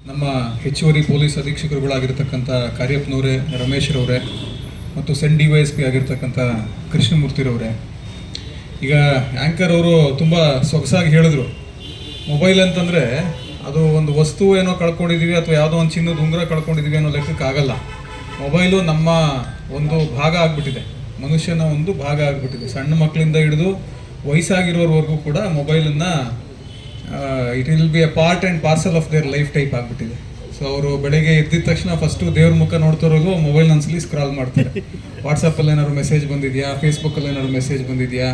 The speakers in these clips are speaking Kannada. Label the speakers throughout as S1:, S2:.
S1: ನಮ್ಮ ಹೆಚ್ಚುವರಿ ಪೊಲೀಸ್ ಅಧೀಕ್ಷಕರುಗಳಾಗಿರ್ತಕ್ಕಂಥ ಕಾರ್ಯಪ್ಪನವರೇ, ರಮೇಶ್ರವರೇ ಮತ್ತು ಸೆಂಟ್ DYSP ಆಗಿರ್ತಕ್ಕಂಥ ಕೃಷ್ಣಮೂರ್ತಿರವರೇ, ಈಗ ಆ್ಯಂಕರ್ ಅವರು ತುಂಬ ಸೊಗಸಾಗಿ ಹೇಳಿದ್ರು, ಮೊಬೈಲ್ ಅಂತಂದರೆ ಅದು ಒಂದು ವಸ್ತು ಏನೋ ಕಳ್ಕೊಂಡಿದ್ದೀವಿ ಅಥವಾ ಯಾವುದೋ ಒಂದು ಚಿನ್ನದ ಉಂಗುರ ಕಳ್ಕೊಂಡಿದ್ದೀವಿ ಅನ್ನೋ ಲೆಕ್ಕಕ್ಕಾಗಲ್ಲ. ಮೊಬೈಲು ನಮ್ಮ ಒಂದು ಭಾಗ ಆಗಿಬಿಟ್ಟಿದೆ, ಮನುಷ್ಯನ ಒಂದು ಭಾಗ ಆಗಿಬಿಟ್ಟಿದೆ. ಸಣ್ಣ ಮಕ್ಕಳಿಂದ ಹಿಡಿದು ವಯಸ್ಸಾಗಿರೋರ್ವರೆಗೂ ಕೂಡ ಮೊಬೈಲನ್ನು it will be A part and parcel of their life type ಆಗಿಬಿಟ್ಟಿದೆ. ಸೊ ಅವರು ಬೆಳಗ್ಗೆ ಎದ್ದಿದ ತಕ್ಷಣ ಫಸ್ಟು ದೇವ್ರ ಮುಖ ನೋಡ್ತಿರೋದು ಮೊಬೈಲ್ ಒಂದ್ಸಲಿ ಸ್ಕ್ರಾಲ್ ಮಾಡ್ತಾರೆ. ವಾಟ್ಸಪ್ಪಲ್ಲಿ ಏನಾದ್ರು ಮೆಸೇಜ್ ಬಂದಿದೆಯಾ, ಫೇಸ್ಬುಕ್ಕಲ್ಲಿ ಏನಾದ್ರು ಮೆಸೇಜ್ ಬಂದಿದೆಯಾ,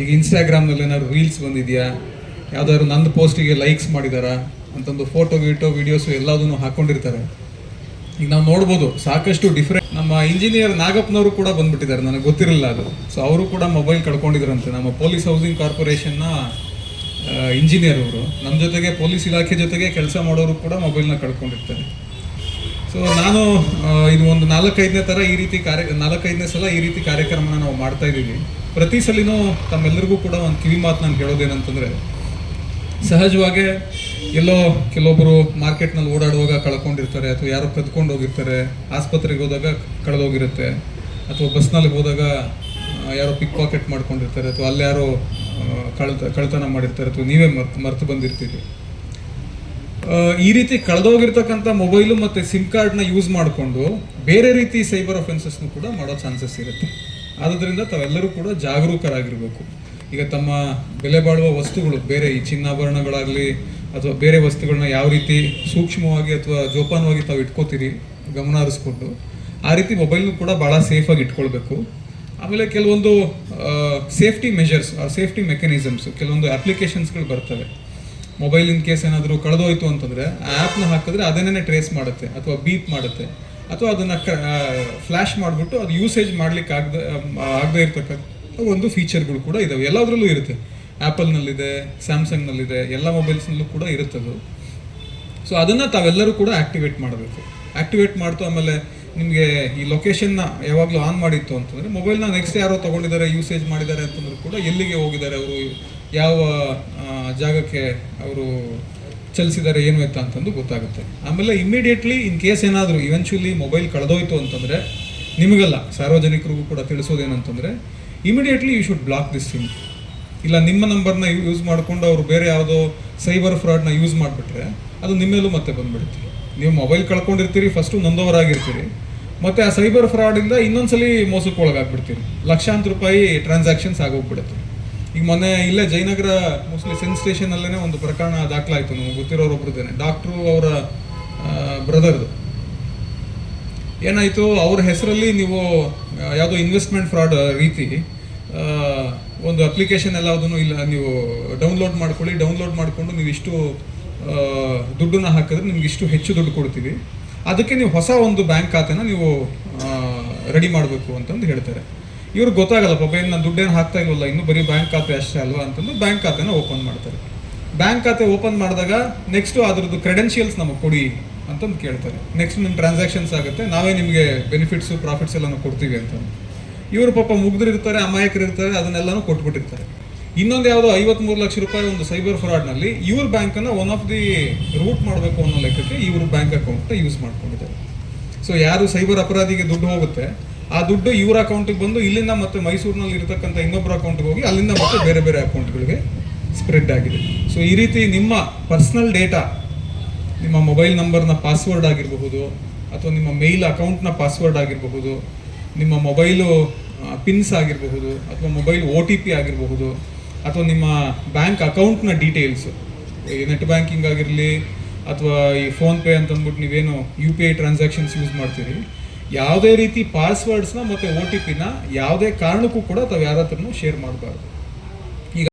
S1: ಈಗ ಇನ್ಸ್ಟಾಗ್ರಾಮ್ನಲ್ಲಿ ಏನಾದ್ರು ರೀಲ್ಸ್ ಬಂದಿದೆಯಾ, ಯಾವುದಾದ್ರು ನಂದು ಪೋಸ್ಟಿಗೆ ಲೈಕ್ಸ್ ಮಾಡಿದಾರಾ ಅಂತಂದು ಫೋಟೋ ವೀಡಿಯೋಸು ಎಲ್ಲದನ್ನು ಹಾಕ್ಕೊಂಡಿರ್ತಾರೆ. ಈಗ ನಾವು ನೋಡ್ಬೋದು ಸಾಕಷ್ಟು ಡಿಫ್ರೆಂಟ್. ನಮ್ಮ ಇಂಜಿನಿಯರ್ ನಾಗಪ್ಪನವರು ಕೂಡ ಬಂದ್ಬಿಟ್ಟಿದ್ದಾರೆ, ನನಗೆ ಗೊತ್ತಿರಲಿಲ್ಲ ಅದು. ಸೊ ಅವರು ಕೂಡ ಮೊಬೈಲ್ ಕಳ್ಕೊಂಡಿದ್ರಂತೆ. ನಮ್ಮ ಪೊಲೀಸ್ ಹೌಸಿಂಗ್ ಕಾರ್ಪೊರೇಷನ್ನ ಇಂಜಿನಿಯರ್ ಅವರು ನಮ್ಮ ಜೊತೆಗೆ ಪೊಲೀಸ್ ಇಲಾಖೆ ಜೊತೆಗೆ ಕೆಲಸ ಮಾಡೋರು ಕೂಡ ಮೊಬೈಲ್ನ ಕಳ್ಕೊಂಡಿರ್ತಾರೆ. ಸೊ ನಾನು ಇದು ಒಂದು 4-5ನೇ ಸಲ ಈ ರೀತಿ ಕಾರ್ಯಕ್ರಮನ ನಾವು ಮಾಡ್ತಾ ಇದ್ದೀವಿ. ಪ್ರತಿ ಸಲಿನೂ ತಮ್ಮೆಲ್ಲರಿಗೂ ಕೂಡ ಒಂದು ಕಿವಿ ಮಾತು ನಾನು ಕೇಳೋದೇನಂತಂದರೆ, ಸಹಜವಾಗಿ ಎಲ್ಲೋ ಕೆಲವೊಬ್ಬರು ಮಾರ್ಕೆಟ್ನಲ್ಲಿ ಓಡಾಡುವಾಗ ಕಳ್ಕೊಂಡಿರ್ತಾರೆ, ಅಥವಾ ಯಾರೋ ಕದ್ಕೊಂಡು ಹೋಗಿರ್ತಾರೆ, ಆಸ್ಪತ್ರೆಗೆ ಹೋದಾಗ ಕಳೆದೋಗಿರುತ್ತೆ, ಅಥವಾ ಬಸ್ನಲ್ಲಿ ಹೋದಾಗ ಯಾರೋ ಪಿಕ್ ಪಾಕೆಟ್ ಮಾಡ್ಕೊಂಡಿರ್ತಾರೆ, ಅಥವಾ ಅಲ್ಲಿ ಯಾರೋ ಕಳ್ತನ ಮಾಡಿರ್ತಾರೆ, ಅಥವಾ ನೀವೇ ಮರ್ತು ಬಂದಿರ್ತೀರಿ. ಈ ರೀತಿ ಕಳೆದೋಗಿರ್ತಕ್ಕಂಥ ಮೊಬೈಲು ಮತ್ತು ಸಿಮ್ ಕಾರ್ಡ್ನ ಯೂಸ್ ಮಾಡಿಕೊಂಡು ಬೇರೆ ರೀತಿ ಸೈಬರ್ ಅಫೆನ್ಸಸ್ನು ಕೂಡ ಮಾಡೋ ಚಾನ್ಸಸ್ ಇರುತ್ತೆ. ಆದ್ದರಿಂದ ತಾವೆಲ್ಲರೂ ಕೂಡ ಜಾಗರೂಕರಾಗಿರಬೇಕು. ಈಗ ತಮ್ಮ ಬೆಲೆ ಬಾಳುವ ವಸ್ತುಗಳು, ಬೇರೆ ಈ ಚಿನ್ನಾಭರಣಗಳಾಗಲಿ ಅಥವಾ ಬೇರೆ ವಸ್ತುಗಳನ್ನ ಯಾವ ರೀತಿ ಸೂಕ್ಷ್ಮವಾಗಿ ಅಥವಾ ಜೋಪಾನವಾಗಿ ತಾವು ಇಟ್ಕೋತೀರಿ ಗಮನ ಹರಿಸ್ಕೊಂಡು, ಆ ರೀತಿ ಮೊಬೈಲ್ನು ಕೂಡ ಭಾಳ ಸೇಫಾಗಿ ಇಟ್ಕೊಳ್ಬೇಕು. ಆಮೇಲೆ ಕೆಲವೊಂದು ಸೇಫ್ಟಿ ಮೆಷರ್ಸ್, ಸೇಫ್ಟಿ ಮೆಕ್ಯಾನಿಸಮ್ಸು, ಕೆಲವೊಂದು ಅಪ್ಲಿಕೇಶನ್ಸ್ಗಳು ಬರ್ತವೆ. ಮೊಬೈಲ್ ಇನ್ ಕೇಸ್ ಏನಾದರೂ ಕಳೆದೋಯ್ತು ಅಂತಂದರೆ ಆ ಆ್ಯಪ್ನ ಹಾಕಿದ್ರೆ ಅದನ್ನೇ ಟ್ರೇಸ್ ಮಾಡುತ್ತೆ, ಅಥವಾ ಬೀಪ್ ಮಾಡುತ್ತೆ, ಅಥವಾ ಅದನ್ನು ಫ್ಲ್ಯಾಶ್ ಮಾಡಿಬಿಟ್ಟು ಅದು ಯೂಸೇಜ್ ಮಾಡಲಿಕ್ಕೆ ಆಗದೇ ಇರ್ತಕ್ಕಂಥ ಒಂದು ಫೀಚರ್ಗಳು ಕೂಡ ಇದ್ದಾವೆ. ಎಲ್ಲದರಲ್ಲೂ ಇರುತ್ತೆ. ಆ್ಯಪಲ್ನಲ್ಲಿದೆ, ಸ್ಯಾಮ್ಸಂಗ್ನಲ್ಲಿದೆ, ಎಲ್ಲ ಮೊಬೈಲ್ಸ್ನಲ್ಲೂ ಕೂಡ ಇರುತ್ತದು. ಸೊ ಅದನ್ನು ತಾವೆಲ್ಲರೂ ಕೂಡ ಆ್ಯಕ್ಟಿವೇಟ್ ಮಾಡಬೇಕು. ಆ್ಯಕ್ಟಿವೇಟ್ ಮಾಡ್ತು ಆಮೇಲೆ ನಿಮಗೆ ಈ ಲೊಕೇಶನ್ನ ಯಾವಾಗಲೂ ಆನ್ ಮಾಡಿತ್ತು ಅಂತಂದರೆ ಮೊಬೈಲ್ನ ನೆಕ್ಸ್ಟ್ ಯಾರೋ ತೊಗೊಂಡಿದ್ದಾರೆ, ಯೂಸೇಜ್ ಮಾಡಿದ್ದಾರೆ ಅಂತಂದ್ರೂ ಕೂಡ ಎಲ್ಲಿಗೆ ಹೋಗಿದ್ದಾರೆ ಅವರು, ಯಾವ ಜಾಗಕ್ಕೆ ಅವರು ಚಲಿಸಿದ್ದಾರೆ, ಏನು ಎತ್ತ ಅಂತಂದು ಗೊತ್ತಾಗುತ್ತೆ. ಆಮೇಲೆ ಇಮ್ಮಿಡಿಯೇಟ್ಲಿ ಇನ್ ಕೇಸ್ ಏನಾದರೂ ಇವೆಂಚುಲಿ ಮೊಬೈಲ್ ಕಳೆದೋಯ್ತು ಅಂತಂದರೆ, ನಿಮಗಲ್ಲ ಸಾರ್ವಜನಿಕರಿಗೂ ಕೂಡ ತಿಳಿಸೋದೇನಂತಂದರೆ, immediately you should block this SIM. ಇಲ್ಲ ನಿಮ್ಮ ನಂಬರ್ನ ಯೂಸ್ ಮಾಡಿಕೊಂಡು ಅವರು ಬೇರೆ ಯಾವುದೋ ಸೈಬರ್ ಫ್ರಾಡ್ನ ಯೂಸ್ ಮಾಡಿಬಿಟ್ರೆ ಅದು ನಿಮ್ಮೇಲೂ ಮತ್ತೆ ಬಂದುಬಿಡುತ್ತೆ. ನೀವು ಮೊಬೈಲ್ ಕಳ್ಕೊಂಡಿರ್ತೀರಿ, ಫಸ್ಟು ನೊಂದವರಾಗಿರ್ತೀರಿ, ಮತ್ತು ಆ ಸೈಬರ್ ಫ್ರಾಡಿಂದ ಇನ್ನೊಂದ್ಸಲಿ ಮೋಸಕ್ಕೆ ಒಳಗಾಗ್ಬಿಡ್ತೀರಿ. ಲಕ್ಷಾಂತರ ರೂಪಾಯಿ ಟ್ರಾನ್ಸಾಕ್ಷನ್ಸ್ ಆಗೋಗ್ಬಿಡುತ್ತೆ. ಈಗ ಮೊನ್ನೆ ಇಲ್ಲೇ ಜಯನಗರ ಮೋಸ್ಟ್ಲಿ ಸೆನ್ ಸ್ಟೇಷನಲ್ಲೇ ಒಂದು ಪ್ರಕರಣ ದಾಖಲಾಯಿತು. ನಮಗೆ ಗೊತ್ತಿರೋರೊಬ್ರದ್ದೇನೆ, ಡಾಕ್ಟ್ರು ಅವರ ಬ್ರದರ್ದು. ಏನಾಯಿತು, ಅವ್ರ ಹೆಸರಲ್ಲಿ ನೀವು ಯಾವುದೋ ಇನ್ವೆಸ್ಟ್ಮೆಂಟ್ ಫ್ರಾಡ್ ರೀತಿ ಒಂದು ಅಪ್ಲಿಕೇಶನ್ ಎಲ್ಲದನ್ನು ಇಲ್ಲ, ನೀವು ಡೌನ್ಲೋಡ್ ಮಾಡಿಕೊಂಡು ನೀವು ಇಷ್ಟು ದುಡ್ಡನ್ನು ಹಾಕಿದ್ರೆ ನಿಮ್ಗೆ ಇಷ್ಟು ಹೆಚ್ಚು ದುಡ್ಡು ಕೊಡ್ತೀವಿ, ಅದಕ್ಕೆ ನೀವು ಹೊಸ ಒಂದು ಬ್ಯಾಂಕ್ ಖಾತೆನ ನೀವು ರೆಡಿ ಮಾಡಬೇಕು ಅಂತಂದು ಹೇಳ್ತಾರೆ. ಇವ್ರಿಗೆ ಗೊತ್ತಾಗಲ್ಲ, ಪಾಪ ಏನು ನಾನು ದುಡ್ಡೇನು ಹಾಕ್ತಾ ಇಲ್ವಲ್ಲ, ಇನ್ನೂ ಬರೀ ಬ್ಯಾಂಕ್ ಖಾತೆ ಅಷ್ಟೇ ಅಲ್ವಾ ಅಂತಂದು ಬ್ಯಾಂಕ್ ಖಾತೆನ ಓಪನ್ ಮಾಡ್ತಾರೆ. ಬ್ಯಾಂಕ್ ಖಾತೆ ಓಪನ್ ಮಾಡಿದಾಗ ನೆಕ್ಸ್ಟು ಅದ್ರದ್ದು ಕ್ರೆಡೆನ್ಷಿಯಲ್ಸ್ ನಮಗೆ ಕೊಡಿ ಅಂತಂದು ಕೇಳ್ತಾರೆ. ನೆಕ್ಸ್ಟ್ ನಿಮ್ಮ ಟ್ರಾನ್ಸಾಕ್ಷನ್ಸ್ ಆಗುತ್ತೆ, ನಾವೇ ನಿಮಗೆ ಬೆನಿಫಿಟ್ಸು ಪ್ರಾಫಿಟ್ಸ್ ಎಲ್ಲನೂ ಕೊಡ್ತೀವಿ ಅಂತ. ಇವರು ಪಾಪ ಮುಗ್ಧರಿರ್ತಾರೆ, ಅಮಾಯಕರಿರ್ತಾರೆ, ಅದನ್ನೆಲ್ಲನೂ ಕೊಟ್ಬಿಟ್ಟಿರ್ತಾರೆ. ಇನ್ನೊಂದು ಯಾವುದೋ 53 ಲಕ್ಷ ರೂಪಾಯಿ ಒಂದು ಸೈಬರ್ ಫ್ರಾಡ್ನಲ್ಲಿ ಇವ್ರ ಬ್ಯಾಂಕನ್ನು ಒನ್ ಆಫ್ ದಿ ರೂಟ್ ಮಾಡಬೇಕು ಅನ್ನೋ ಲೆಕ್ಕಕ್ಕೆ ಇವ್ರ ಬ್ಯಾಂಕ್ ಅಕೌಂಟ್ನ ಯೂಸ್ ಮಾಡ್ಕೊಂಡಿದ್ದಾರೆ. ಸೊ ಯಾರು ಸೈಬರ್ ಅಪರಾಧಿಗೆ ದುಡ್ಡು ಹೋಗುತ್ತೆ, ಆ ದುಡ್ಡು ಇವ್ರ ಅಕೌಂಟಿಗೆ ಬಂದು ಇಲ್ಲಿಂದ ಮತ್ತೆ ಮೈಸೂರಿನಲ್ಲಿ ಇರತಕ್ಕಂಥ ಇನ್ನೊಬ್ಬರ ಅಕೌಂಟ್ಗೆ ಹೋಗಿ ಅಲ್ಲಿಂದ ಮತ್ತೆ ಬೇರೆ ಬೇರೆ ಅಕೌಂಟ್ಗಳಿಗೆ ಸ್ಪ್ರೆಡ್ ಆಗಿದೆ. ಸೊ ಈ ರೀತಿ ನಿಮ್ಮ ಪರ್ಸ್ನಲ್ ಡೇಟಾ, ನಿಮ್ಮ ಮೊಬೈಲ್ ನಂಬರ್ನ ಪಾಸ್ವರ್ಡ್ ಆಗಿರಬಹುದು, ಅಥವಾ ನಿಮ್ಮ ಮೇಲ್ ಅಕೌಂಟ್ನ ಪಾಸ್ವರ್ಡ್ ಆಗಿರಬಹುದು, ನಿಮ್ಮ ಮೊಬೈಲು ಪಿನ್ಸ್ ಆಗಿರಬಹುದು, ಅಥವಾ ಮೊಬೈಲ್ OTP ಆಗಿರಬಹುದು, ಅಥವಾ ನಿಮ್ಮ ಬ್ಯಾಂಕ್ ಅಕೌಂಟ್ನ ಡೀಟೇಲ್ಸು, ನೆಟ್ ಬ್ಯಾಂಕಿಂಗ್ ಆಗಿರಲಿ ಅಥವಾ ಈ ಫೋನ್ಪೇ ಅಂತಂದ್ಬಿಟ್ಟು ನೀವೇನು UPI ಟ್ರಾನ್ಸಾಕ್ಷನ್ಸ್ ಯೂಸ್ ಮಾಡ್ತೀರಿ, ಯಾವುದೇ ರೀತಿ ಪಾಸ್ವರ್ಡ್ಸ್ನ ಮತ್ತು OTPನ ಯಾವುದೇ ಕಾರಣಕ್ಕೂ ಕೂಡ ತಾವು ಯಾರ ಹತ್ರನೂ ಶೇರ್ ಮಾಡಬಾರ್ದು.